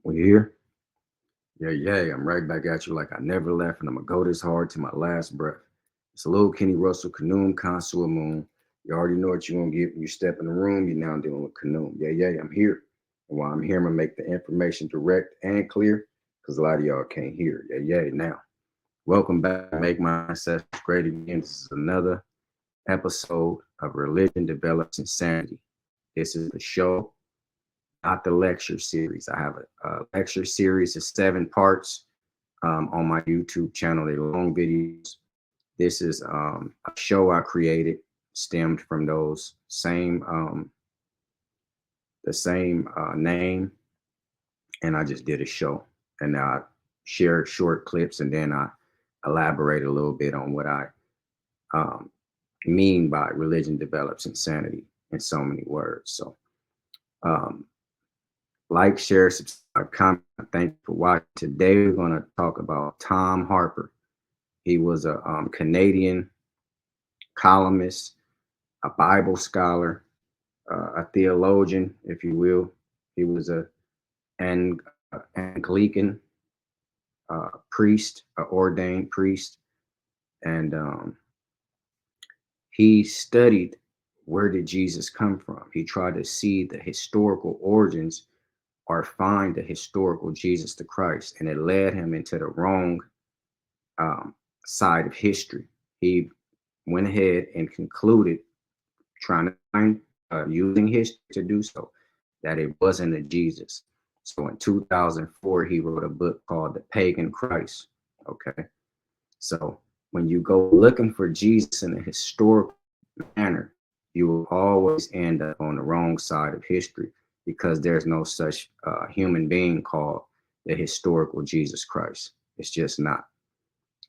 We here? Yeah, yeah. I'm right back at you like I never left, and I'm gonna go this hard to my last breath. It's a little Kenny Russell, Kanoom, Consul Moon. You already know what you're gonna get when you step in the room. You're now dealing with Kanoom. Yeah, yeah. I'm here, and while I'm here, I'm gonna make the information direct and clear, because a lot of y'all can't hear. Yeah, yeah. Now, welcome back. Make my ancestors great again. This is another episode of Religion Develops Insanity. This is the show, not the lecture series. I have a lecture series of 7 parts on my YouTube channel. They're long videos. This is a show I created, stemmed from those the same name, and I just did a show, and I shared short clips, and then I elaborate a little bit on what I um, mean by religion develops insanity in so many words. So, um, like, share, subscribe, comment. Thank you for watching. Today, we're going to talk about Tom Harper. He was a Canadian columnist, a Bible scholar, a theologian, if you will. He was an Anglican priest, an ordained priest, and he studied where did Jesus come from. He tried to see the historical origins or find the historical Jesus the Christ, and it led him into the wrong um, side of history. He went ahead and concluded, trying to find, using history to do so, that it wasn't a Jesus. So in 2004, he wrote a book called The Pagan Christ. Okay. So when you go looking for Jesus in a historical manner, you will always end up on the wrong side of history, because there's no such human being called the historical Jesus Christ. It's just not.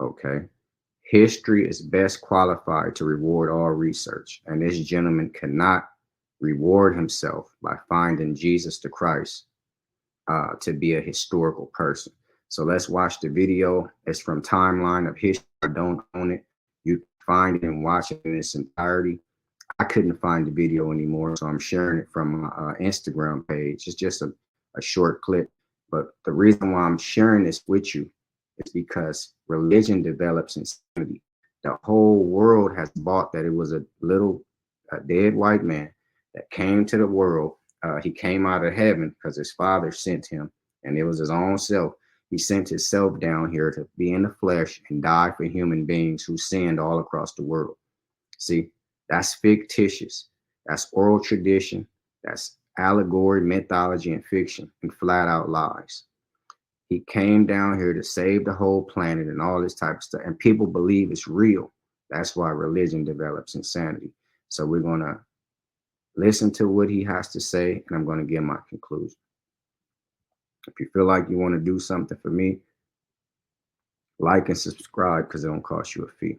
Okay. History is best qualified to reward all research, and this gentleman cannot reward himself by finding Jesus the Christ to be a historical person. So let's watch the video. It's from Timeline of History. I don't own it. You can find it and watch it in its entirety. I couldn't find the video anymore, so I'm sharing it from my Instagram page. It's just a short clip. But the reason why I'm sharing this with you is because religion develops insanity. The whole world has bought that it was a little dead white man that came to the world. He came out of heaven because his father sent him, and it was his own self. He sent himself down here to be in the flesh and die for human beings who sinned all across the world. See, that's fictitious. That's oral tradition. That's allegory, mythology, and fiction, and flat out lies. He came down here to save the whole planet and all this type of stuff. And people believe it's real. That's why religion develops insanity. So we're going to listen to what he has to say, and I'm going to give my conclusion. If you feel like you want to do something for me, like and subscribe, because it don't cost you a fee.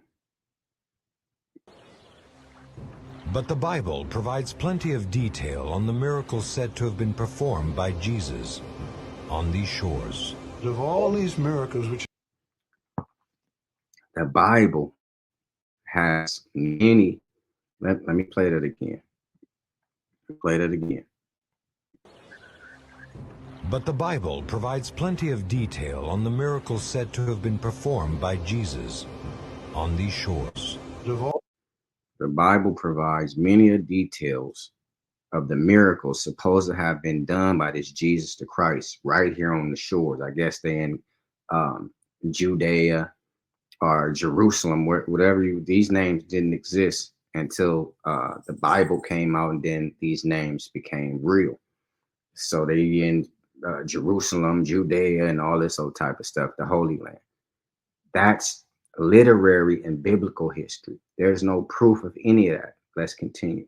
But the Bible provides plenty of detail on the miracles said to have been performed by Jesus on these shores. Of all these miracles which The Bible has many. Let me play that again. Play that again. But the Bible provides plenty of detail on the miracles said to have been performed by Jesus on these shores. of all The Bible provides many details of the miracles supposed to have been done by this Jesus the Christ right here on the shores. I guess they in Judea or Jerusalem, whatever these names didn't exist until the Bible came out, and then these names became real. So they in Jerusalem, Judea, and all this old type of stuff, the Holy Land. That's literary and biblical history. There's no proof of any of that. Let's continue.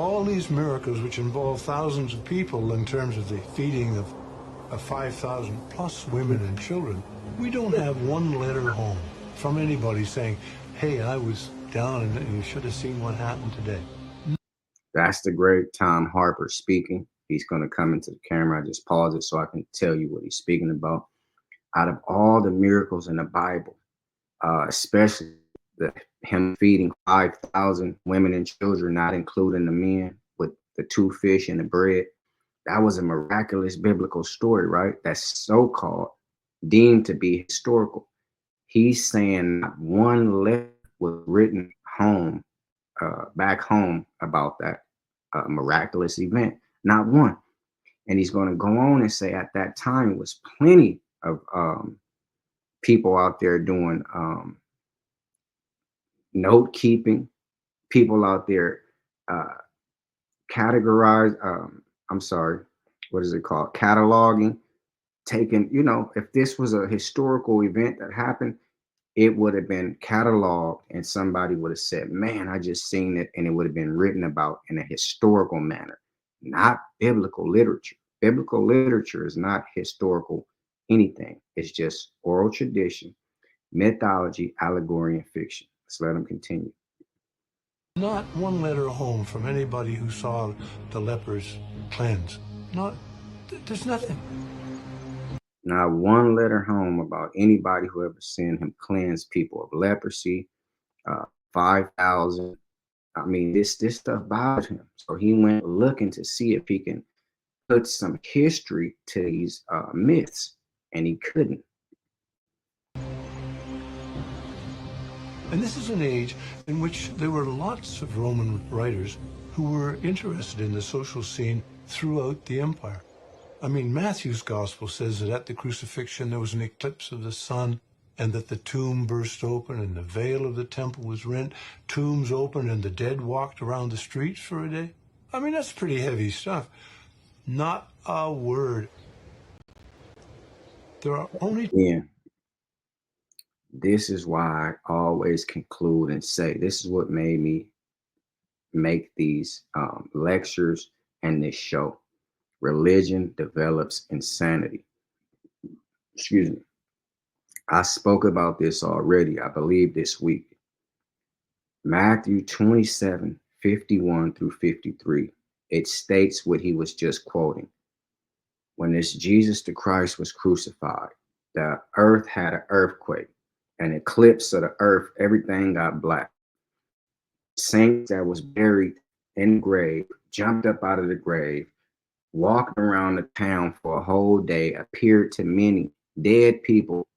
all these miracles which involve thousands of people in terms of the feeding of 5,000 plus women and children, we don't have one letter home from anybody saying, hey, I was down and you should have seen what happened today. That's the great Tom Harper speaking. He's going to come into the camera. I just pause it so I can tell you what he's speaking about. Out of all the miracles in the Bible, especially him feeding 5,000 women and children, not including the men, with the 2 fish and the bread, That was a miraculous biblical story, right? That's so-called deemed to be historical. He's saying not one letter was written home, back home about that miraculous event. Not one. And he's going to go on and say at that time was plenty of people out there doing note keeping, people out there uh, categorize. I'm sorry, what is it called? Cataloging, taking. If this was a historical event that happened, it would have been cataloged, and somebody would have said, "Man, I just seen it," and it would have been written about in a historical manner, not biblical literature. Biblical literature is not historical anything. It's just oral tradition, mythology, allegory, and fiction. Let's let them continue. Not one letter home from anybody who saw the lepers cleansed. There's nothing. Not one letter home about anybody who ever seen him cleanse people of leprosy, 5,000. I mean, this stuff bothered him. So he went looking to see if he can put some history to these myths, and he couldn't. And this is an age in which there were lots of Roman writers who were interested in the social scene throughout the empire. I mean, Matthew's gospel says that at the crucifixion there was an eclipse of the sun, and that the tomb burst open and the veil of the temple was rent. Tombs opened and the dead walked around the streets for a day. I mean, that's pretty heavy stuff. Not a word. There are only... Yeah. This is why I always conclude and say, this is what made me make these lectures and this show. Religion develops insanity. Excuse me. I spoke about this already, I believe, this week. Matthew 27:51 through 53. It states what he was just quoting. When this Jesus the Christ was crucified, the earth had an earthquake, an eclipse of the earth, everything got black. Saints that was buried in the grave jumped up out of the grave, walked around the town for a whole day, appeared to many dead people.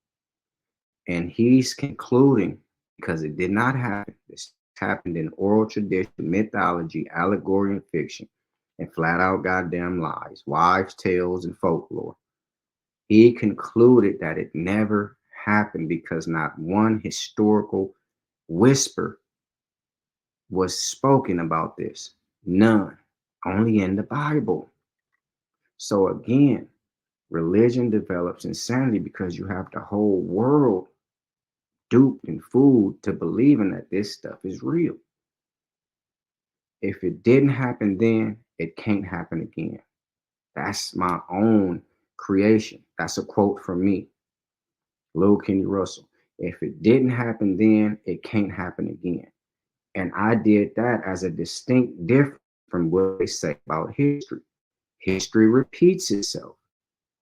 And he's concluding, because it did not happen, this happened in oral tradition, mythology, allegory, and fiction, and flat out goddamn lies, wives' tales, and folklore. He concluded that it never happened because not one historical whisper was spoken about this. None. Only in the Bible. So again, religion develops insanity because you have the whole world duped and fooled to believing that this stuff is real. If it didn't happen then, it can't happen again. That's my own creation. That's a quote from me, Lil Kenny Russell. If it didn't happen then, it can't happen again. And I did that as a distinct difference from what they say about history. History repeats itself.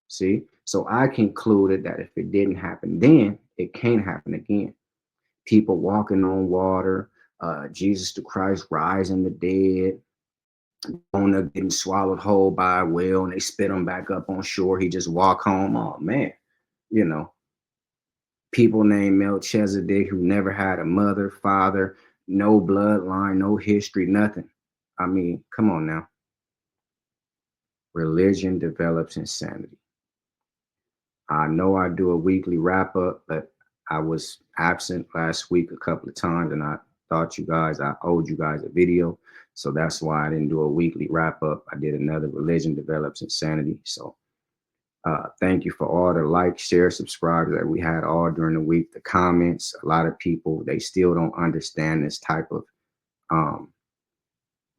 See? So I concluded that if it didn't happen then, it can't happen again. People walking on water, Jesus the Christ rising the dead, Jonah getting swallowed whole by a whale, and they spit him back up on shore. He just walk home. Oh man, people named Melchizedek who never had a mother, father, no bloodline, no history, nothing. I mean, come on now. Religion develops insanity. I know I do a weekly wrap up, but I was absent last week a couple of times, and I thought I owed you guys a video. So that's why I didn't do a weekly wrap up. I did another Religion Develops Insanity. So thank you for all the likes, share, subscribe that we had all during the week. The comments, a lot of people, they still don't understand this type of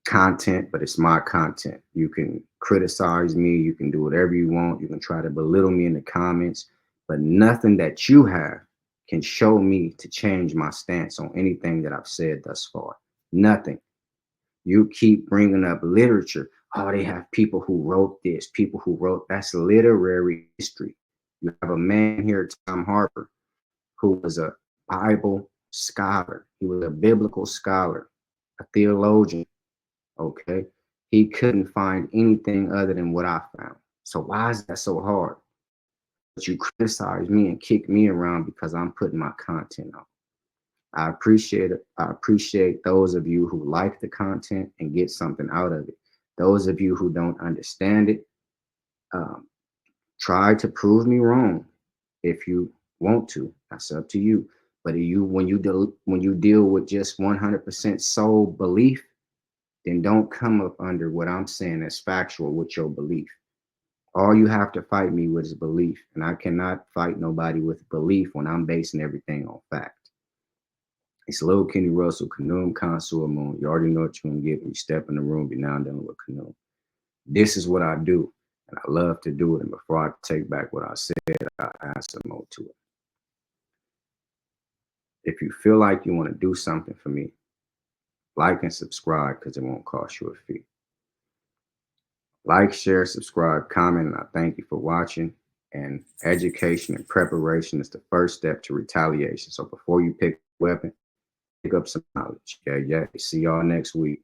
content, but it's my content. You can criticize me, you can do whatever you want, you can try to belittle me in the comments, but nothing that you have can show me to change my stance on anything that I've said thus far. Nothing. You keep bringing up literature. Oh, they have people who wrote this, people who wrote, that's literary history. You have a man here, Tom Harper, who was a Bible scholar. He was a biblical scholar, a theologian. Okay. He couldn't find anything other than what I found. So why is that so hard? But you criticize me and kick me around because I'm putting my content out. I appreciate it. I appreciate those of you who like the content and get something out of it. Those of you who don't understand it, um, try to prove me wrong if you want to. That's up to you. But when you deal with just 100% soul belief, then don't come up under what I'm saying as factual with your belief. All you have to fight me with is belief, and I cannot fight nobody with belief when I'm basing everything on fact. It's Lil Kenny Russell, Kanoom Consul Moon. You already know what you're gonna get when you step in the room. You're now dealing with Kanoom. This is what I do, and I love to do it. And before I take back what I said, I add some more to it. If you feel like you want to do something for me, like and subscribe because it won't cost you a fee. Like, share, subscribe, comment, and I thank you for watching. And education and preparation is the first step to retaliation. So before you pick a weapon, pick up some knowledge. Yeah. See y'all next week.